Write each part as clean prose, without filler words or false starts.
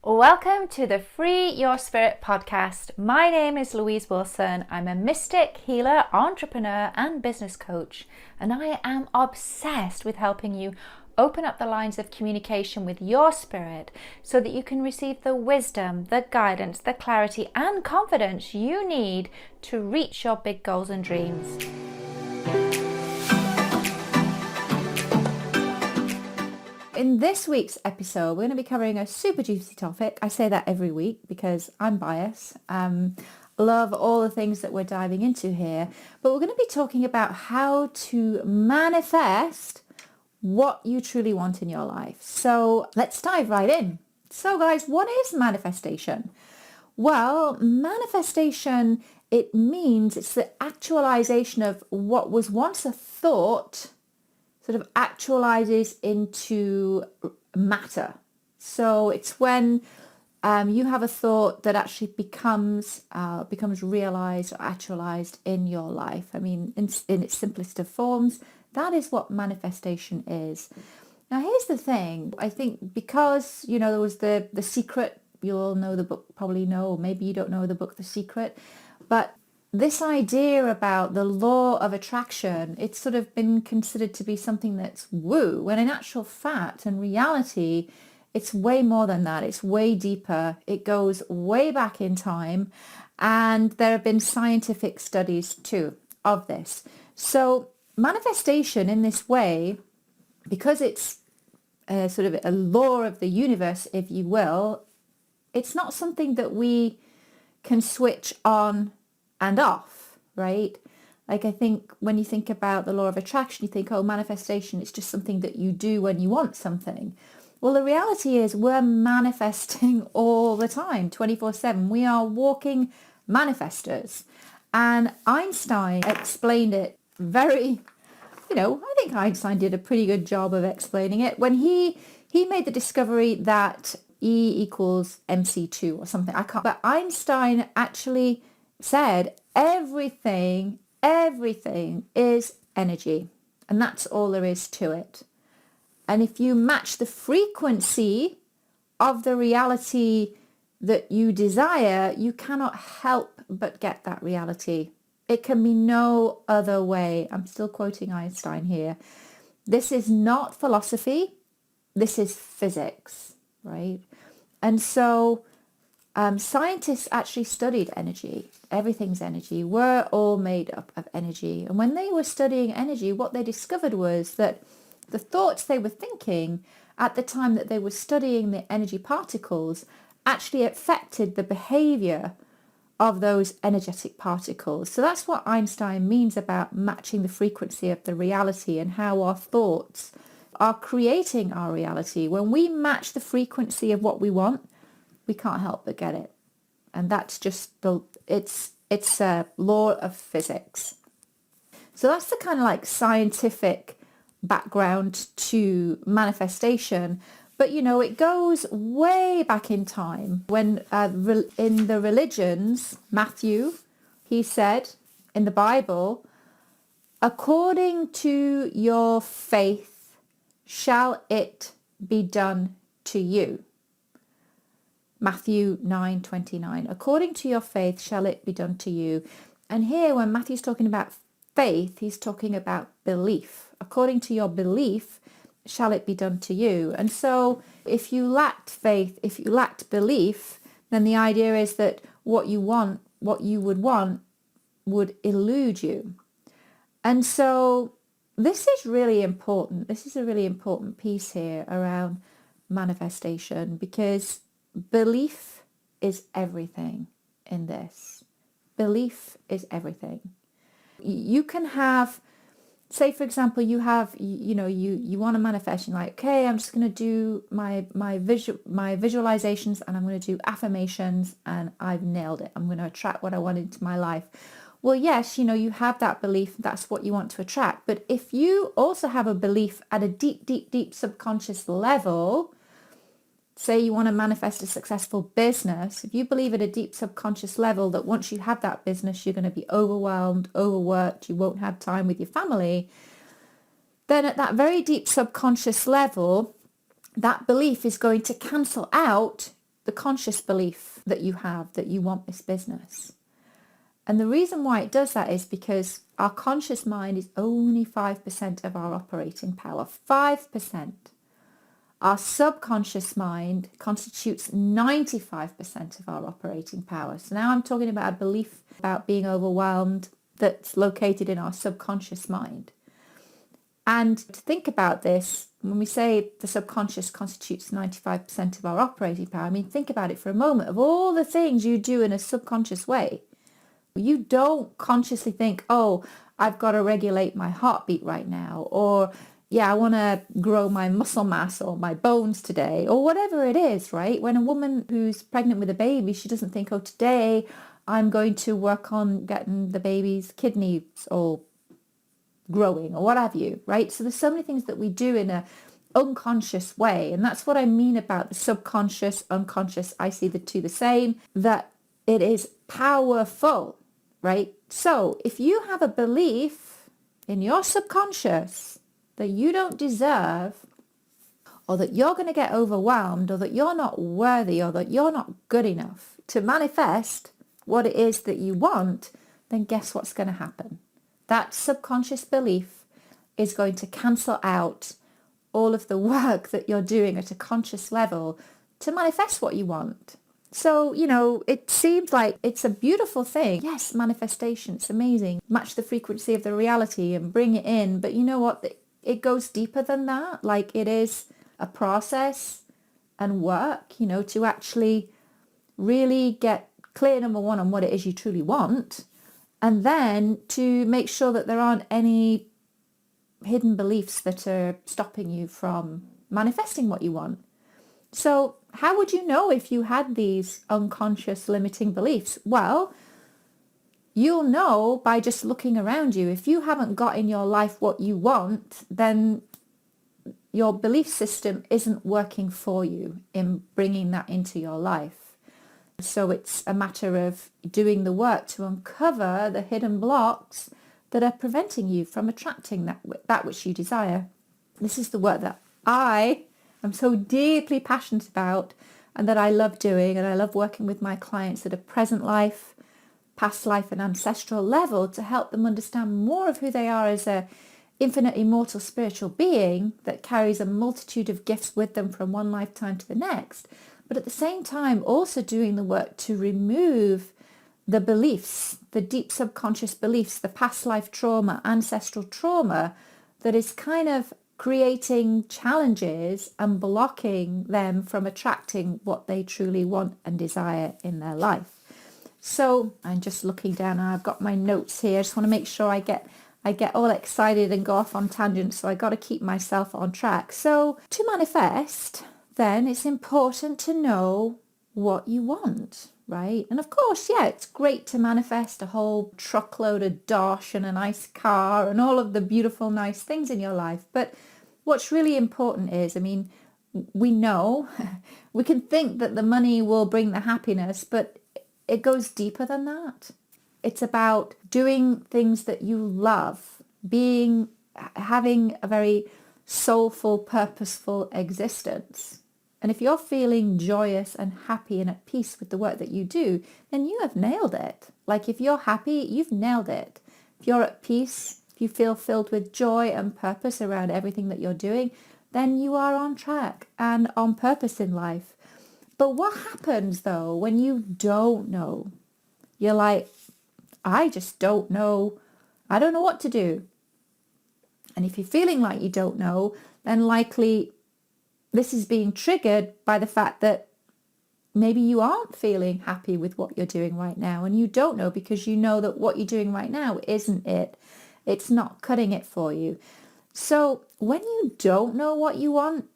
Welcome to the Free Your Spirit podcast. My name is Louise Wilson. I'm a mystic, healer, entrepreneur, and business coach, and I am obsessed with helping you open up the lines of communication with your spirit so that you can receive the wisdom, the guidance, the clarity, and confidence you need to reach your big goals and dreams. In this week's episode, we're going to be covering a super juicy topic. I say that every week because I'm biased. Love all the things that we're diving into here. But we're going to be talking about how to manifest what you truly want in your life. So let's dive right in. So guys, what is manifestation? Well, manifestation, it means it's the actualization of what was once a thought sort of actualizes into matter. So it's when you have a thought that actually becomes realized or actualized in your life. I mean, in its simplest of forms, that is what manifestation is. Now, here's the thing. I think because, there was the Secret, you all know the book, probably know, or maybe you don't know the book, The Secret, but this idea about the law of attraction, it's sort of been considered to be something that's woo, when in actual fact and reality, it's way more than that. It's way deeper. It goes way back in time, and there have been scientific studies too of this. So manifestation in this way, because it's sort of a law of the universe, if you will, it's not something that we can switch on and off, right? Like, I think when you think about the law of attraction, you think, oh, manifestation, it's just something that you do when you want something. Well, the reality is we're manifesting all the time, 24/7. We are walking manifestors. And Einstein explained it very, I think Einstein did a pretty good job of explaining it when he made the discovery that E equals MC2 or something. But Einstein actually said everything is energy, and that's all there is to it. And if you match the frequency of the reality that you desire, you cannot help but get that reality. It can be no other way. I'm still quoting Einstein here. This is not philosophy. This is physics, right? And so scientists actually studied energy. Everything's energy. We're all made up of energy. And when they were studying energy, what they discovered was that the thoughts they were thinking at the time that they were studying the energy particles actually affected the behavior of those energetic particles. So that's what Einstein means about matching the frequency of the reality and how our thoughts are creating our reality. When we match the frequency of what we want, we can't help but get it. And that's just it's a law of physics. So that's the kind of like scientific background to manifestation. But, it goes way back in time when in the religions, Matthew, he said in the Bible, according to your faith shall it be done to you. Matthew 9:29. According to your faith shall it be done to you. And here when Matthew's talking about faith, he's talking about belief. According to your belief shall it be done to you. And so if you lacked faith, if you lacked belief, then the idea is that what you would want would elude you. And so this is really important. This is a really important piece here around manifestation, because belief is everything in this. Belief is everything. You can have, say for example, you want to manifest, you're like, okay, I'm just going to do my visualizations, and I'm going to do affirmations, and I've nailed it. I'm going to attract what I want into my life. Well, yes, you have that belief, that's what you want to attract. But if you also have a belief at a deep, deep, deep subconscious level, say you want to manifest a successful business, if you believe at a deep subconscious level that once you have that business, you're going to be overwhelmed, overworked, you won't have time with your family, then at that very deep subconscious level, that belief is going to cancel out the conscious belief that you have that you want this business. And the reason why it does that is because our conscious mind is only 5% of our operating power. 5%. Our subconscious mind constitutes 95% of our operating power. So now I'm talking about a belief about being overwhelmed that's located in our subconscious mind. And to think about this, when we say the subconscious constitutes 95% of our operating power, I mean, think about it for a moment. Of all the things you do in a subconscious way, you don't consciously think, oh, I've got to regulate my heartbeat right now, or yeah, I want to grow my muscle mass or my bones today, or whatever it is, right? When a woman who's pregnant with a baby, she doesn't think, oh, today I'm going to work on getting the baby's kidneys all growing or what have you, right? So there's so many things that we do in a unconscious way. And that's what I mean about the subconscious, unconscious. I see the two the same, that it is powerful, right? So if you have a belief in your subconscious that you don't deserve, or that you're going to get overwhelmed, or that you're not worthy, or that you're not good enough to manifest what it is that you want, then guess what's going to happen? That subconscious belief is going to cancel out all of the work that you're doing at a conscious level to manifest what you want. So, it seems like it's a beautiful thing. Yes, manifestation, it's amazing. Match the frequency of the reality and bring it in. But you know what? It goes deeper than that. Like, it is a process and work, to actually really get clear, number one, on what it is you truly want. And then to make sure that there aren't any hidden beliefs that are stopping you from manifesting what you want. So how would you know if you had these unconscious limiting beliefs? Well, you'll know by just looking around you. If you haven't got in your life what you want, then your belief system isn't working for you in bringing that into your life. So it's a matter of doing the work to uncover the hidden blocks that are preventing you from attracting that which you desire. This is the work that I am so deeply passionate about and that I love doing, and I love working with my clients at a present life, past life and ancestral level to help them understand more of who they are as a infinite immortal spiritual being that carries a multitude of gifts with them from one lifetime to the next, but at the same time also doing the work to remove the beliefs, the deep subconscious beliefs, the past life trauma, ancestral trauma that is kind of creating challenges and blocking them from attracting what they truly want and desire in their life. So I'm just looking down, I've got my notes here. I just want to make sure I get all excited and go off on tangents, so I got to keep myself on track. So to manifest, then it's important to know what you want, right? And of course, yeah, it's great to manifest a whole truckload of dosh and a nice car and all of the beautiful, nice things in your life. But what's really important is, we know, we can think that the money will bring the happiness, but it goes deeper than that. It's about doing things that you love, having a very soulful, purposeful existence. And if you're feeling joyous and happy and at peace with the work that you do, then you have nailed it. Like, if you're happy, you've nailed it. If you're at peace, if you feel filled with joy and purpose around everything that you're doing, then you are on track and on purpose in life. But what happens though when you don't know? You're like, I just don't know. I don't know what to do. And if you're feeling like you don't know, then likely this is being triggered by the fact that maybe you aren't feeling happy with what you're doing right now, and you don't know because you know that what you're doing right now isn't it. It's not cutting it for you. So when you don't know what you want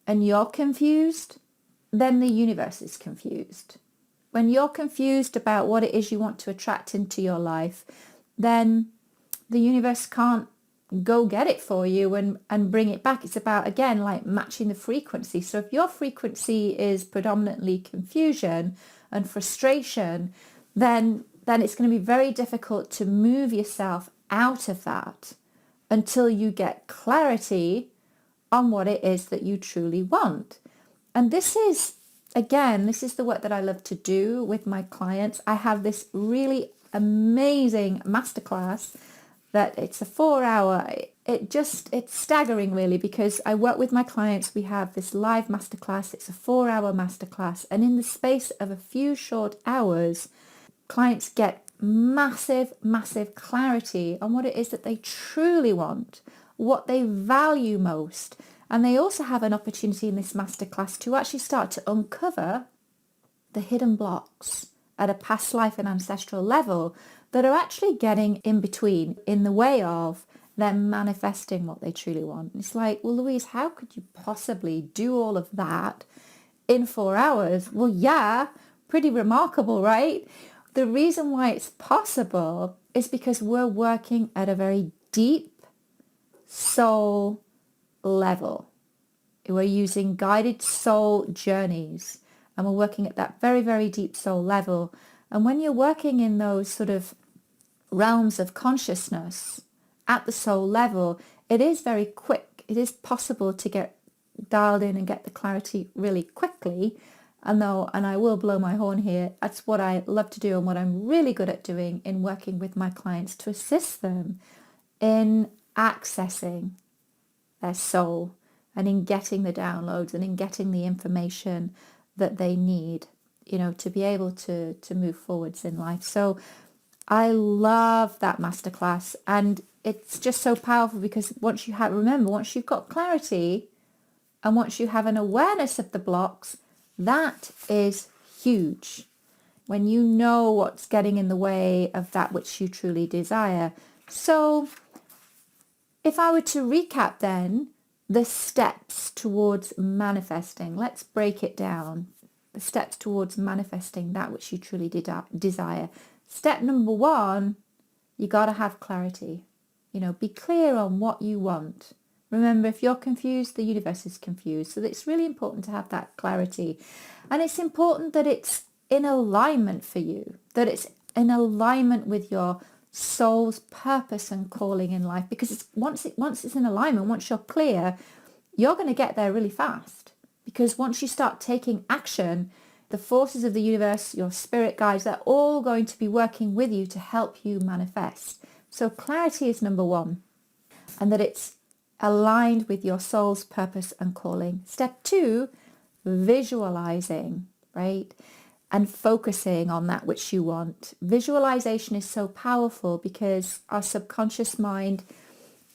and you're confused, then the universe is confused. When you're confused about what it is you want to attract into your life, then the universe can't go get it for you and bring it back. It's about, again, like matching the frequency. So if your frequency is predominantly confusion and frustration, then it's going to be very difficult to move yourself out of that until you get clarity on what it is that you truly want. And this is again, this is the work that I love to do with my clients. I have this really amazing masterclass that it's a 4-hour. It's staggering really, because I work with my clients. We have this live masterclass. It's a 4-hour masterclass. And in the space of a few short hours, clients get massive, massive clarity on what it is that they truly want, what they value most. And they also have an opportunity in this masterclass to actually start to uncover the hidden blocks at a past life and ancestral level that are actually getting in between, in the way of them manifesting what they truly want. It's like, well, Louise, how could you possibly do all of that in 4 hours? Well, yeah, pretty remarkable, right? The reason why it's possible is because we're working at a very deep soul level. We're using guided soul journeys, and we're working at that very, very deep soul level. And when you're working in those sort of realms of consciousness at the soul level, it is very quick. It is possible to get dialed in and get the clarity really quickly. And I will blow my horn here, that's what I love to do and what I'm really good at doing in working with my clients to assist them in accessing their soul and in getting the downloads and in getting the information that they need, to be able to move forwards in life. So I love that masterclass, and it's just so powerful because once you've got clarity and once you have an awareness of the blocks, that is huge. When you know what's getting in the way of that which you truly desire. So if I were to recap then, the steps towards manifesting, let's break it down. The steps towards manifesting that which you truly desire. Step number 1, you got to have clarity. Be clear on what you want. Remember, if you're confused, the universe is confused. So it's really important to have that clarity. And it's important that it's in alignment for you, that it's in alignment with your soul's purpose and calling in life. Because once it's in alignment, once you're clear, you're going to get there really fast. Because once you start taking action, the forces of the universe, your spirit guides, they're all going to be working with you to help you manifest. So clarity is number 1, and that it's aligned with your soul's purpose and calling. Step 2, visualizing, right? And focusing on that which you want. Visualization is so powerful because our subconscious mind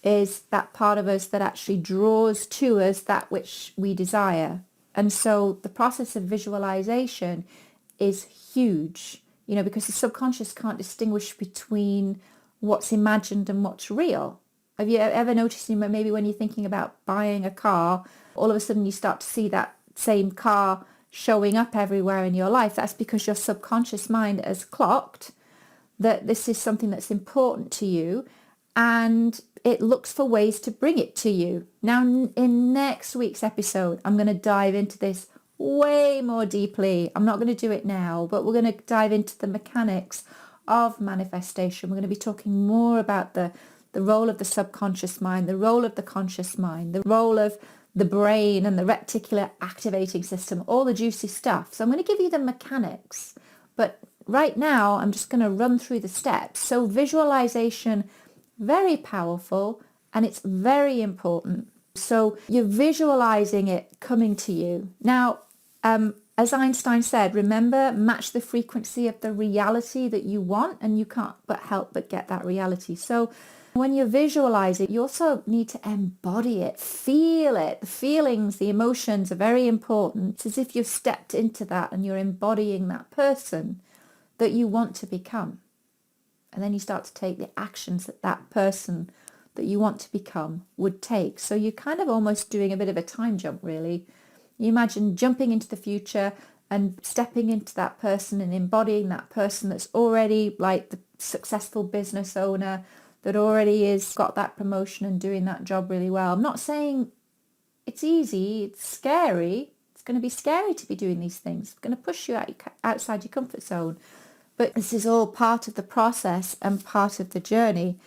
is that part of us that actually draws to us that which we desire. And so the process of visualization is huge, because the subconscious can't distinguish between what's imagined and what's real. Have you ever noticed, maybe when you're thinking about buying a car, all of a sudden you start to see that same car showing up everywhere in your life? That's because your subconscious mind has clocked that this is something that's important to you, and it looks for ways to bring it to you. Now, in next week's episode, I'm going to dive into this way more deeply. I'm not going to do it now, but we're going to dive into the mechanics of manifestation. We're going to be talking more about the role of the subconscious mind, the role of the conscious mind, the role of the brain and the reticular activating system, all the juicy stuff. So I'm going to give you the mechanics, but right now I'm just going to run through the steps. So visualization, very powerful, and it's very important. So you're visualizing it coming to you. Now, as Einstein said, remember, match the frequency of the reality that you want, and you can't help but get that reality. So when you're visualizing, you also need to embody it, feel it. The feelings, the emotions are very important. It's as if you've stepped into that and you're embodying that person that you want to become. And then you start to take the actions that that person that you want to become would take. So you're kind of almost doing a bit of a time jump, really. You imagine jumping into the future and stepping into that person and embodying that person that's already like the successful business owner that already is got that promotion and doing that job really well. I'm not saying it's easy, it's scary. It's going to be scary to be doing these things. It's going to push you outside your comfort zone. But this is all part of the process and part of the journey.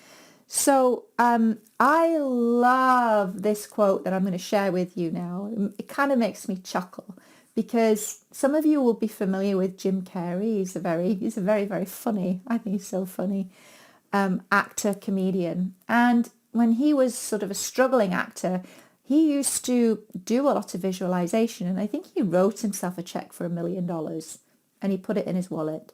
So I love this quote that I'm going to share with you now. It kind of makes me chuckle because some of you will be familiar with Jim Carrey. He's a very, very funny, I think he's so funny, actor, comedian. And when he was sort of a struggling actor, he used to do a lot of visualization. And I think he wrote himself a check for $1 million and he put it in his wallet.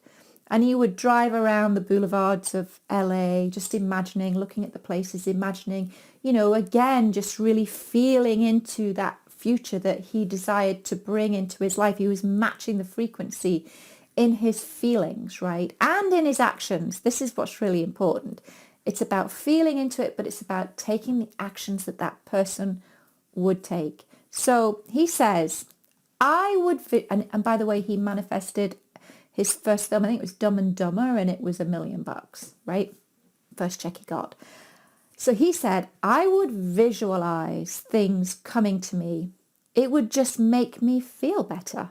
And he would drive around the boulevards of LA, just imagining, looking at the places, imagining, again, just really feeling into that future that he desired to bring into his life. He was matching the frequency in his feelings, right? And in his actions. This is what's really important. It's about feeling into it, but it's about taking the actions that that person would take. So he says, I would, and by the way, he manifested his first film, I think it was Dumb and Dumber, and it was $1 million, right? First check he got. So he said, I would visualize things coming to me. It would just make me feel better.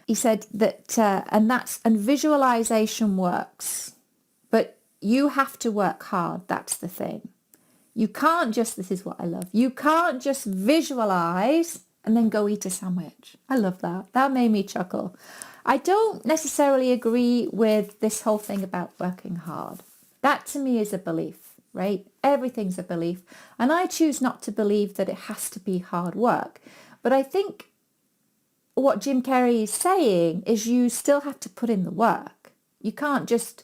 He said that, and visualization works, but you have to work hard. That's the thing. You can't just, this is what I love, you can't just visualize and then go eat a sandwich. I love that. That made me chuckle. I don't necessarily agree with this whole thing about working hard. That to me is a belief, right? Everything's a belief. And I choose not to believe that it has to be hard work. But I think what Jim Carrey is saying is you still have to put in the work. You can't just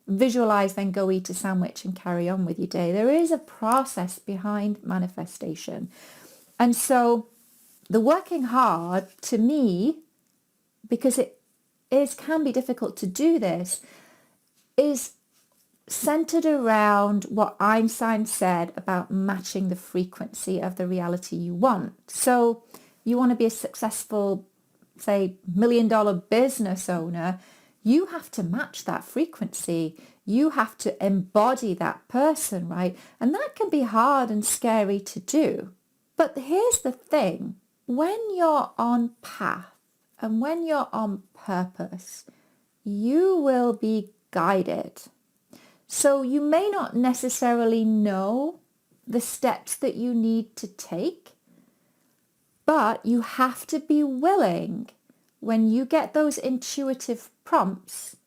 visualize, then go eat a sandwich and carry on with your day. There is a process behind manifestation. And so the working hard, to me, because can be difficult to do this, is centered around what Einstein said about matching the frequency of the reality you want. So you want to be a successful, say, $1 million business owner, you have to match that frequency. You have to embody that person, right? And that can be hard and scary to do. But here's the thing. When you're on path and when you're on purpose, you will be guided. So you may not necessarily know the steps that you need to take, but you have to be willing, when you get those intuitive prompts,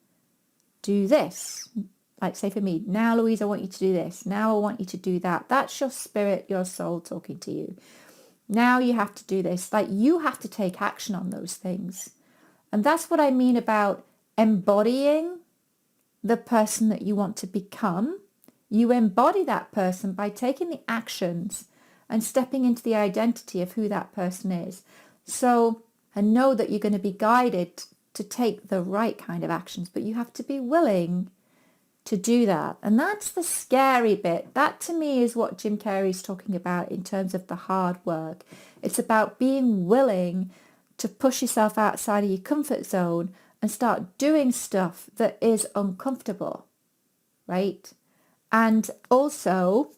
do this. Like say for me, now Louise, I want you to do this. Now I want you to do that. That's your spirit, your soul talking to you. Now you have to do this. Like you have to take action on those things. And that's what I mean about embodying the person that you want to become. You embody that person by taking the actions and stepping into the identity of who that person is. So, and know that you're going to be guided to take the right kind of actions, but you have to be willing to do that. And that's the scary bit. That to me is what Jim Carrey is talking about in terms of the hard work. It's about being willing to push yourself outside of your comfort zone and start doing stuff that is uncomfortable, right? And also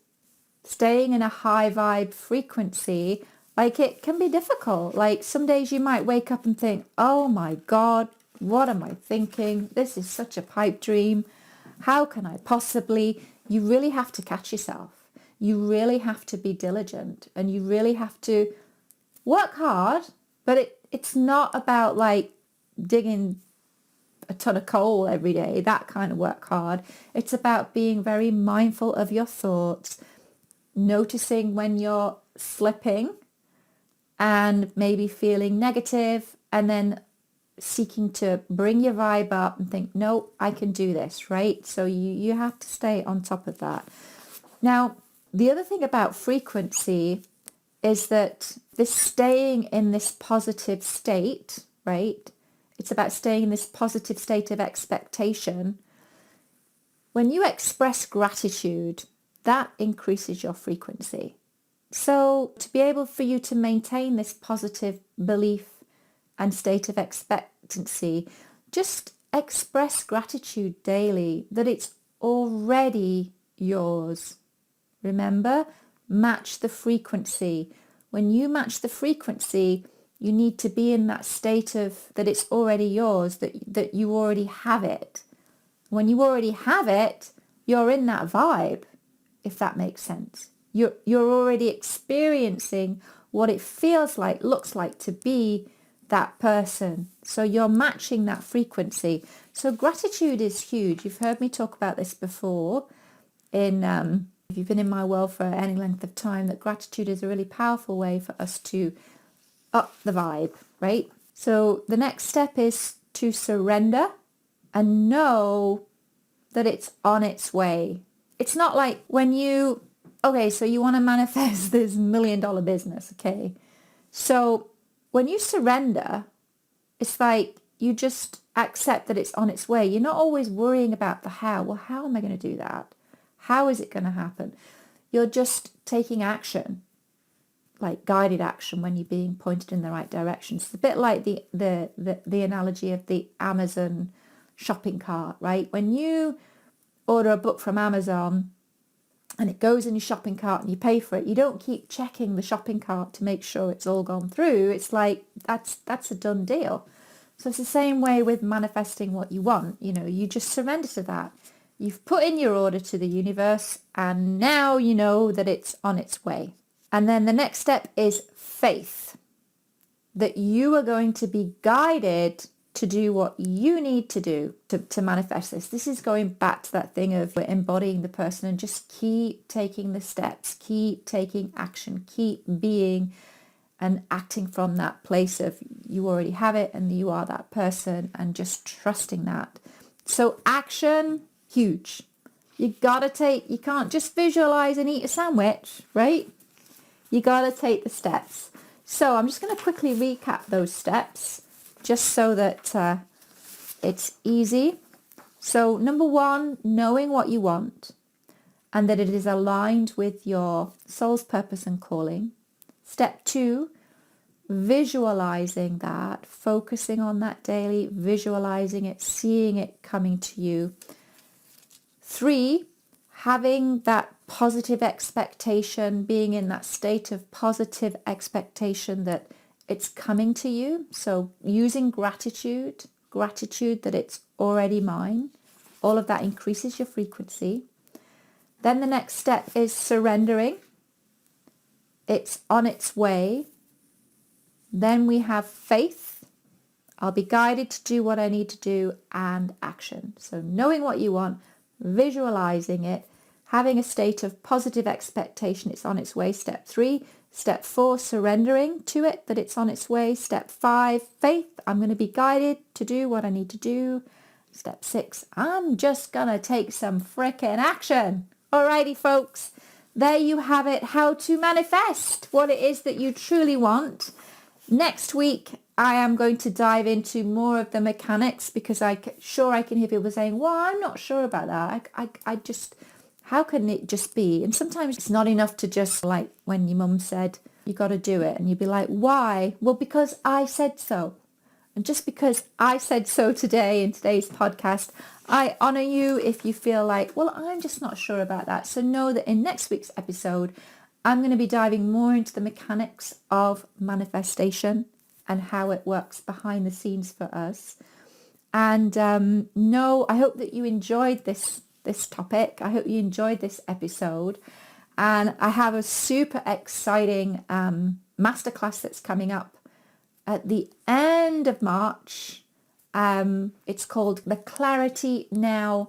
staying in a high vibe frequency. Like it can be difficult. Like some days you might wake up and think, oh my God, what am I thinking? This is such a pipe dream. How can I possibly? You really have to catch yourself. You really have to be diligent and you really have to work hard, but it's not about like digging a ton of coal every day, that kind of work hard. It's about being very mindful of your thoughts, noticing when you're slipping and maybe feeling negative, and then seeking to bring your vibe up and think, no, I can do this, right? So you have to stay on top of that. Now, the other thing about frequency is that this staying in this positive state, right? It's about staying in this positive state of expectation. When you express gratitude, that increases your frequency. So to be able for you to maintain this positive belief and state of expectancy, just express gratitude daily that it's already yours. Remember, match the frequency. When you match the frequency, you need to be in that state of that it's already yours, that you already have it. When you already have it, you're in that vibe, if that makes sense. You're already experiencing what it feels like, looks like to be that person. So you're matching that frequency. So gratitude is huge. You've heard me talk about this before if you've been in my world for any length of time, that gratitude is a really powerful way for us to up the vibe, right? So the next step is to surrender and know that it's on its way. It's not like when so you want to manifest this $1 million business, okay? So when you surrender, it's like you just accept that it's on its way. You're not always worrying about the how. Well, how am I going to do that? How is it going to happen? You're just taking action, like guided action when you're being pointed in the right direction. It's a bit like the analogy of the Amazon shopping cart, right? When you order a book from Amazon and it goes in your shopping cart and you pay for it, you don't keep checking the shopping cart to make sure it's all gone through. It's like that's a done deal. So it's the same way with manifesting what you want. You just surrender to that. You've put in your order to the universe and now you know that it's on its way. And then the next step is faith, that you are going to be guided to do what you need to do to manifest this. This is going back to that thing of embodying the person and just keep taking the steps, keep taking action, keep being and acting from that place of you already have it and you are that person, and just trusting that. So action, huge. You can't just visualize and eat a sandwich, right? You got to take the steps. So I'm just going to quickly recap those steps just so that it's easy. So number 1, knowing what you want and that it is aligned with your soul's purpose and calling. Step 2, visualizing that, focusing on that daily, visualizing it, seeing it coming to you. 3, having that positive expectation, being in that state of positive expectation that it's coming to you. So using gratitude that it's already mine. All of that increases your frequency. Then the next step is surrendering. It's on its way. Then we have faith. I'll be guided to do what I need to do, and action. So knowing what you want, visualizing it, having a state of positive expectation, it's on its way, step 3. Step 4, surrendering to it, that it's on its way. Step 5, faith, I'm going to be guided to do what I need to do. Step 6, I'm just going to take some frickin' action. Alrighty, folks, there you have it, how to manifest what it is that you truly want. Next week, I am going to dive into more of the mechanics, because I can hear people saying, well, I'm not sure about that. I just, how can it just be? And sometimes it's not enough to just, like when your mum said, you got to do it. And you'd be like, why? Well, because I said so. And just because I said so today in today's podcast, I honor you if you feel like, well, I'm just not sure about that. So know that in next week's episode, I'm going to be diving more into the mechanics of manifestation and how it works behind the scenes for us. And I hope that you enjoyed this topic. I hope you enjoyed this episode. And I have a super exciting masterclass that's coming up at the end of March. It's called the Clarity Now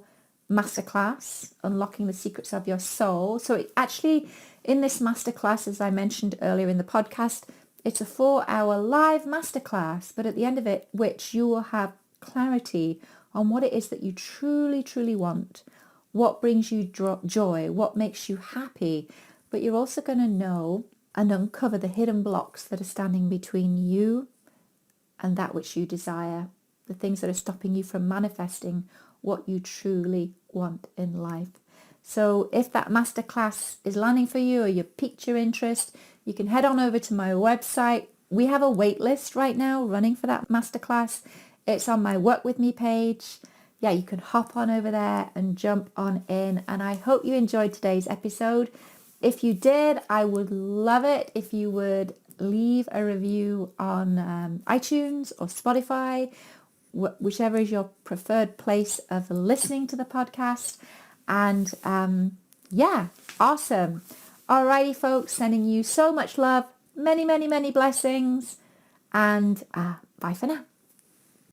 Masterclass, Unlocking the Secrets of Your Soul. So it actually, in this masterclass, as I mentioned earlier in the podcast, it's a 4-hour live masterclass, but at the end of it, which you will have clarity on what it is that you truly, truly want, what brings you joy, what makes you happy. But you're also going to know and uncover the hidden blocks that are standing between you and that which you desire, the things that are stopping you from manifesting what you truly want in life. So if that masterclass is landing for you or you piqued your interest, you can head on over to my website. We have a wait list right now running for that masterclass. It's on my Work With Me page. Yeah, you can hop on over there and jump on in. And I hope you enjoyed today's episode. If you did, I would love it if you would leave a review on iTunes or Spotify, whichever is your preferred place of listening to the podcast. And awesome. Alrighty, folks, sending you so much love, many, many, many blessings. And Bye for now.